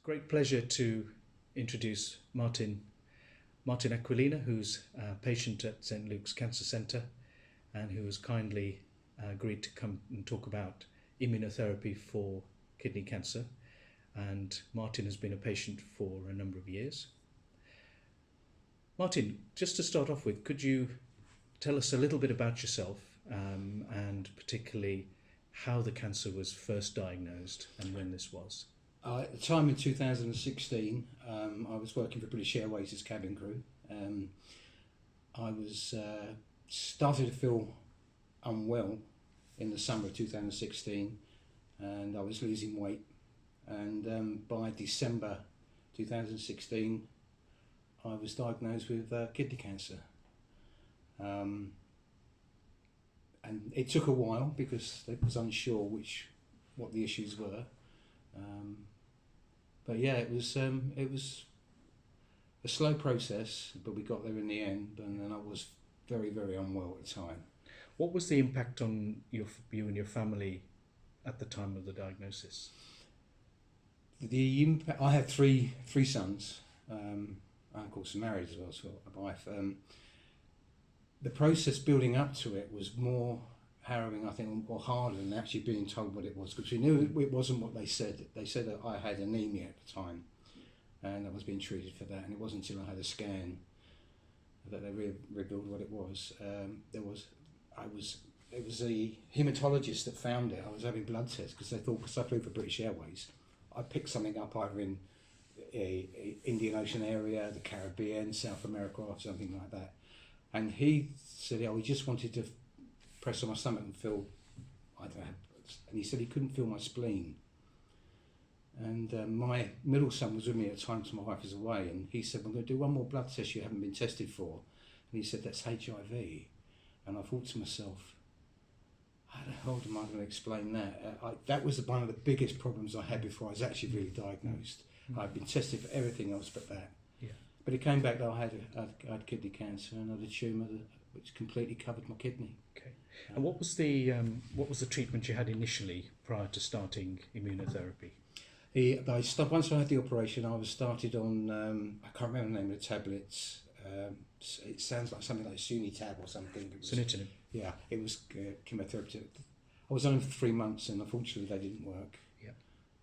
great pleasure to introduce Martyn Aquilina, who's a patient at St Luke's Cancer Centre and who has kindly agreed to come and talk about immunotherapy for kidney cancer. And Martyn has been a patient for a number of years. Martyn, just to start off with, could you tell us a little bit about yourself and particularly how the cancer was first diagnosed and when this was? At the time in 2016, I was working for British Airways as cabin crew. I was started to feel unwell in the summer of 2016, and I was losing weight. And by December 2016, I was diagnosed with kidney cancer. And it took a while because they was unsure what the issues were. But yeah, it was a slow process, but we got there in the end, and then I was very, very unwell at the time. What was the impact on you and your family at the time of the diagnosis? The impact, I had three sons, and of course married as well, so a wife. The process building up to it was more harrowing, I think, or harder than actually being told what it was, because we knew it wasn't what they said. They said that I had anemia at the time, and I was being treated for that, and it wasn't until I had a scan that they revealed what it was. It was a haematologist that found it. I was having blood tests because they thought, because I flew for British Airways, I picked something up either in a Indian Ocean area, the Caribbean, South America, or something like that. And he said, we just wanted to press on my stomach and feel, I don't know, and he said he couldn't feel my spleen. And my middle son was with me at the time, so my wife was away, and he said, we're going to do one more blood test you haven't been tested for. And he said, that's HIV. And I thought to myself, how the hell am I going to explain that? That was one of the biggest problems I had before I was actually really diagnosed. I'd been tested for everything else but that. Yeah. But it came back that I had kidney cancer and I had a tumour which completely covered my kidney. Okay. And what was the treatment you had initially prior to starting immunotherapy? Once I had the operation, I was started on, I can't remember the name of the tablets. It sounds like something like Sunitab or something. Sunitinib. Yeah, it was chemotherapy. I was on it for 3 months, and unfortunately they didn't work. Yeah.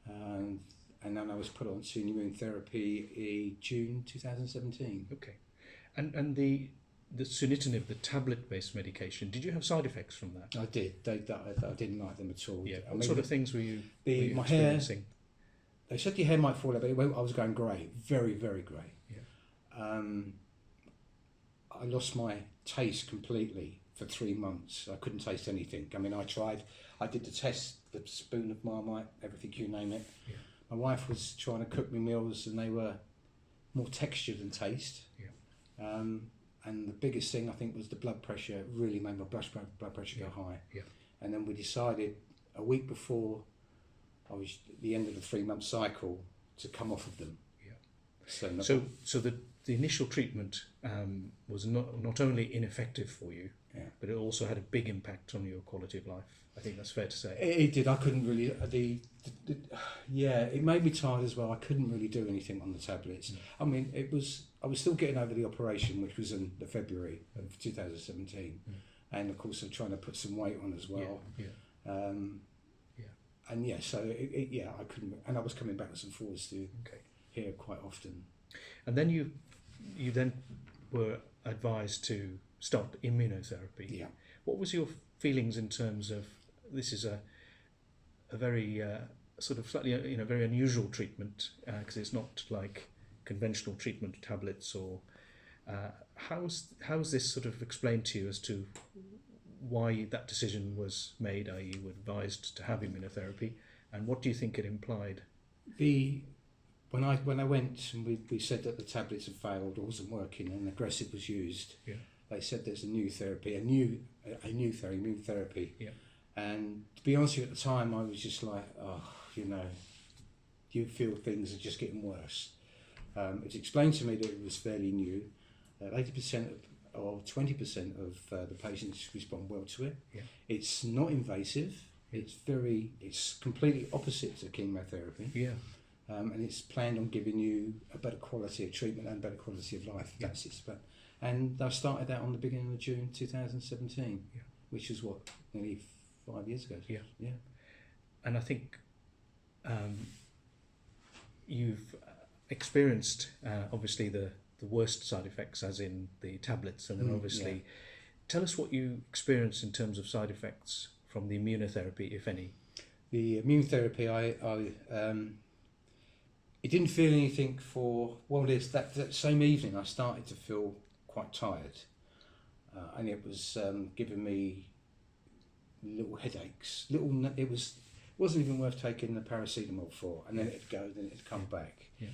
And then I was put on to Immunotherapy in June 2017. Okay. And the sunitinib, the tablet-based medication, did you have side effects from that? I did. I didn't like them at all. Yeah. What sort of things were you my experiencing? Hair, they said your hair might fall out, but I was going grey, very, very grey. Yeah. I lost my taste completely for 3 months. I couldn't taste anything. I mean, I did the test, the spoon of Marmite, everything, you name it. Yeah. My wife was trying to cook me meals and they were more texture than taste. Yeah. And the biggest thing I think was the blood pressure. It really made my blood pressure go high. Yeah. And then we decided a week before I was at the end of the 3 month cycle to come off of them. Yeah. So the initial treatment was not only ineffective for you, but it also had a big impact on your quality of life. I think that's fair to say. It did. I couldn't really. It made me tired as well. I couldn't really do anything on the tablets. I mean, I was still getting over the operation, which was in the February of 2017, and of course, I'm trying to put some weight on as well. And so I couldn't. And I was coming backwards and forwards to here quite often. And then you then were advised to start immunotherapy. Yeah. What was your feelings in terms of this is a very sort of slightly very unusual treatment because it's not like conventional treatment tablets or how's this sort of explained to you as to why that decision was made? Are you advised to have immunotherapy, and what do you think it implied? When I went and we said that the tablets had failed or wasn't working and aggressive was used, they said there's a new therapy, immune therapy. Yeah. And to be honest with you, at the time I was just like, you feel things are just getting worse. It's explained to me that it was fairly new. 80% or 20% of the patients respond well to it. Yeah. It's not invasive. It's completely opposite to chemotherapy. Yeah. and it's planned on giving you a better quality of treatment and better quality of life. Yeah. That's its plan. And I started that on the beginning of June 2017, Yeah. which is what, nearly 5 years ago. Yeah. Yeah. And I think you've experienced obviously the worst side effects, as in the tablets, and then obviously tell us what you experienced in terms of side effects from the immunotherapy, if any. The immunotherapy, it didn't feel anything for, well, it's that same evening I started to feel quite tired, and it was giving me little headaches. It wasn't even worth taking the paracetamol for, and then it'd go, then it'd come back. Yeah.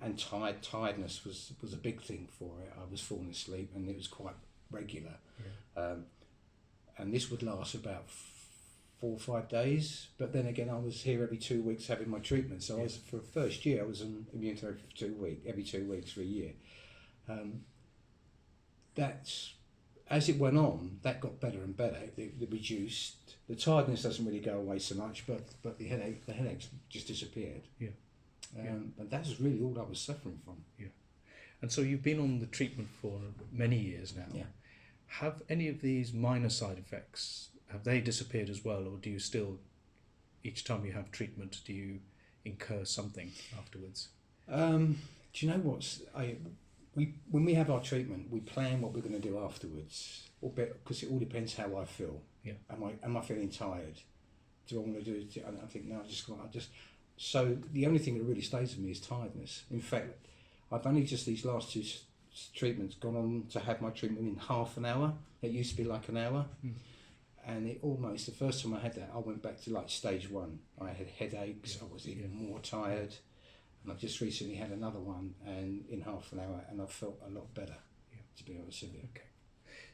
And tiredness was a big thing for it. I was falling asleep, and it was quite regular. Yeah. And this would last about 4 or 5 days, but then again I was here every 2 weeks having my treatment, so I was, for the first year I was on immunotherapy for 2 weeks, every 2 weeks for a year. That's, as it went on, that got better and better. It reduced. The tiredness doesn't really go away so much, but the headaches just disappeared. Yeah. And that was really all I was suffering from. Yeah. And so you've been on the treatment for many years now. Yeah. Have any of these minor side effects, have they disappeared as well, or do you still, each time you have treatment, do you incur something afterwards? Do you know what? When we have our treatment, we plan what we're going to do afterwards, because it all depends how I feel. Yeah. Am I feeling tired? Do I want to do it? And I think no, So the only thing that really stays with me is tiredness. In fact, I've only just these last 2 treatments gone on to have my treatment in half an hour. It used to be like an hour. And it almost, the first time I had that, I went back to like stage 1. I had headaches, I was even more tired. And I've just recently had another one, and in half an hour, and I felt a lot better, to be honest with you. Okay.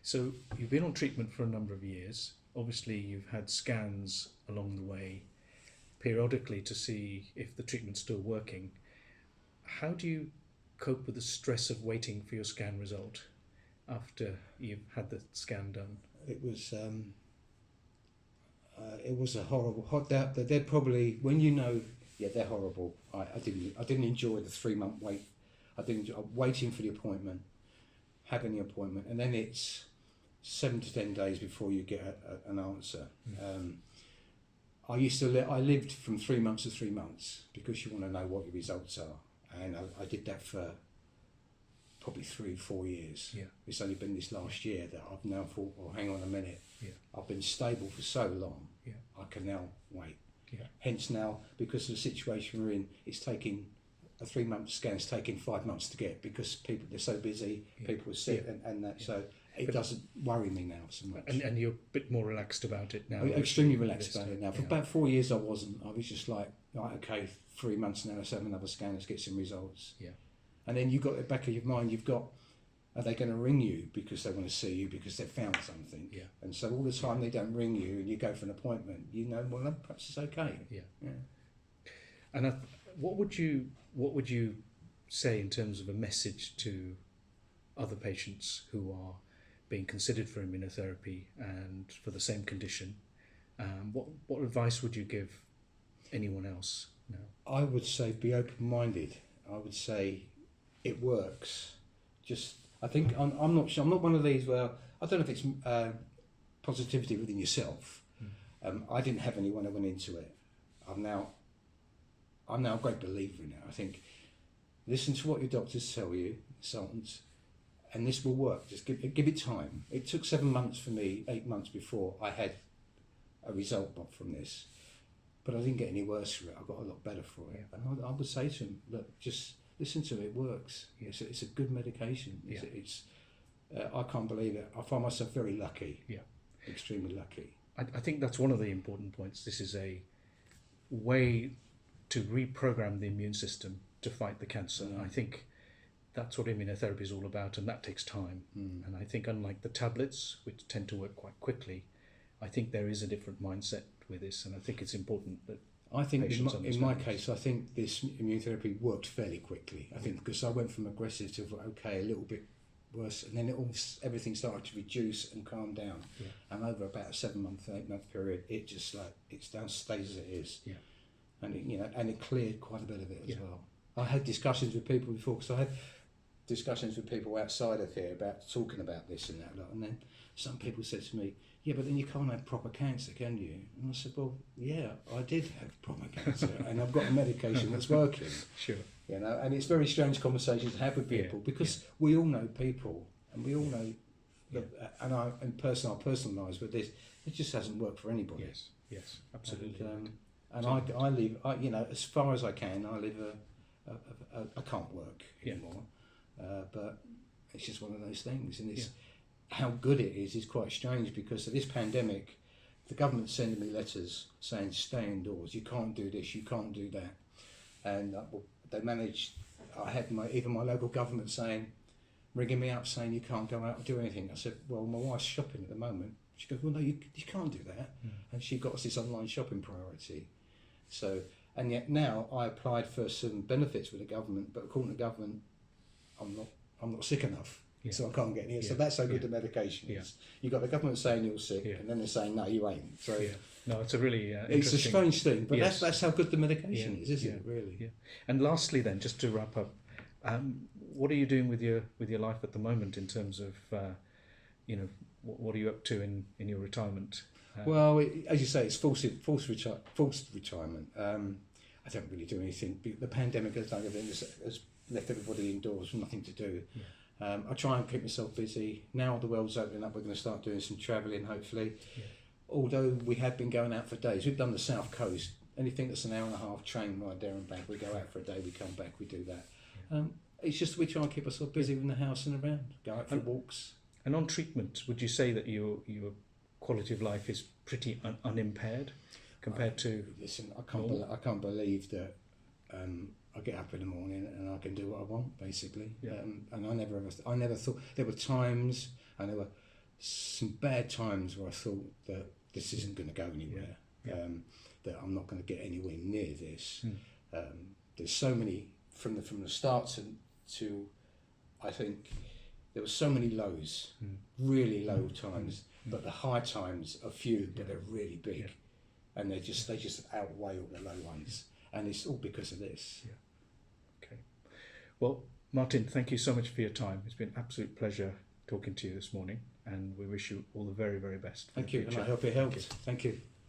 So you've been on treatment for a number of years. Obviously you've had scans along the way periodically to see if the treatment's still working. How do you cope with the stress of waiting for your scan result after you've had the scan done? It was a horrible hot doubt that they're probably, when you know, they're horrible. I didn't enjoy the 3-month wait. I didn't enjoy waiting for the appointment, having the appointment, and then it's 7 to 10 days before you get an answer. I lived from 3 months to 3 months because you want to know what your results are, and I did that for probably 3-4 years. Yeah. It's only been this last year that I've now thought, well, hang on a minute. Yeah. I've been stable for so long. Yeah. I can now wait. Yeah. Hence now, because of the situation we're in, it's taking a 3-month scan's taking 5 months to get, because they're so busy, people are sick, and that. So it doesn't worry me now so much. And you're a bit more relaxed about it now. I'm extremely relaxed about it now. For about 4 years I wasn't. I was just like, right, okay, 3 months now, let's have another scan, let's get some results. Yeah. And then you've got at the back of your mind, are they going to ring you because they want to see you because they've found something? Yeah. And so all the time they don't ring you and you go for an appointment, well, no, perhaps it's okay. Yeah. Yeah. And what would you say in terms of a message to other patients who are being considered for immunotherapy and for the same condition? What advice would you give anyone else now? I would say be open-minded. I would say it works. I think I'm not sure. I'm not one of these where I don't know if it's positivity within yourself. I didn't have anyone who went into it. I'm now a great believer in it. I think listen to what your doctors tell you, consultants, and this will work. Just give it time. It took 7 months for me, 8 months before I had a result from this, but I didn't get any worse for it. I got a lot better for it. And I would say to them, look, just listen to it. It works. It's a good medication. I can't believe it. I find myself very lucky. Yeah, extremely lucky. I think that's one of the important points. This is a way to reprogram the immune system to fight the cancer. I think that's what immunotherapy is all about, and that takes time. And I think unlike the tablets, which tend to work quite quickly, I think there is a different mindset with this, and I think it's important that I think in my case, I think this immunotherapy worked fairly quickly. I think because I went from aggressive to a little bit worse, and then everything started to reduce and calm down. And over about a 7-month, 8-month period, it just stays as it is. and it cleared quite a bit of it as Yeah. well. I had discussions with people before, because I had discussions with people outside of here about talking about this and that lot, and then some people said to me, yeah, but then you can't have proper cancer, can you? And I said, well, yeah, I did have proper cancer and I've got a medication that's working. Sure. And it's very strange conversations to have with people, because we all know people, and we all know and our personal lives with this, it just hasn't worked for anybody. Yes, absolutely. And I live, as far as I can, I live I can't work anymore, but it's just one of those things, and it's how good it is quite strange, because of this pandemic, the government's sending me letters saying stay indoors, you can't do this, you can't do that, and they managed. I had even my local government ringing me up saying you can't go out and do anything. I said, well, my wife's shopping at the moment. She goes, well, no, you can't do that. And she got us this online shopping priority. So, and yet now I applied for some benefits with the government, but according to the government, I'm not sick enough, so I can't get any. So that's how good the medication is. You got the government saying you're sick, and then they're saying no, you ain't. So no, it's a really it's a strange thing, but that's how good the medication is, isn't it? Really. Yeah. And lastly, then, just to wrap up, what are you doing with your life at the moment in terms of, what are you up to in your retirement? Well, as you say, it's forced retirement. I don't really do anything. The pandemic has done everything, has left everybody indoors with nothing to do. I try and keep myself busy. Now the world's opening up, we're going to start doing some travelling, hopefully. Although we have been going out for days. We've done the South Coast. Anything that's an hour and a half train ride there and back, we go out for a day, we come back, we do that. It's just we try and keep ourselves busy in the house and around, go out for walks. And on treatment, would you say that your quality of life is pretty unimpaired compared to? Listen, I can't believe that I get up in the morning and I can do what I want, basically. And I never thought. There were times, and there were some bad times where I thought that this isn't going to go anywhere. That I'm not going to get anywhere near this. There's so many from the start to I think there were so many lows, really low times, but the high times are few, but they're really big, and they just outweigh all the low ones, and it's all because of this. Okay. Well, Martyn, thank you so much for your time. It's been an absolute pleasure talking to you this morning, and we wish you all the very, very best. Thank you, and I hope it helped. Thank you.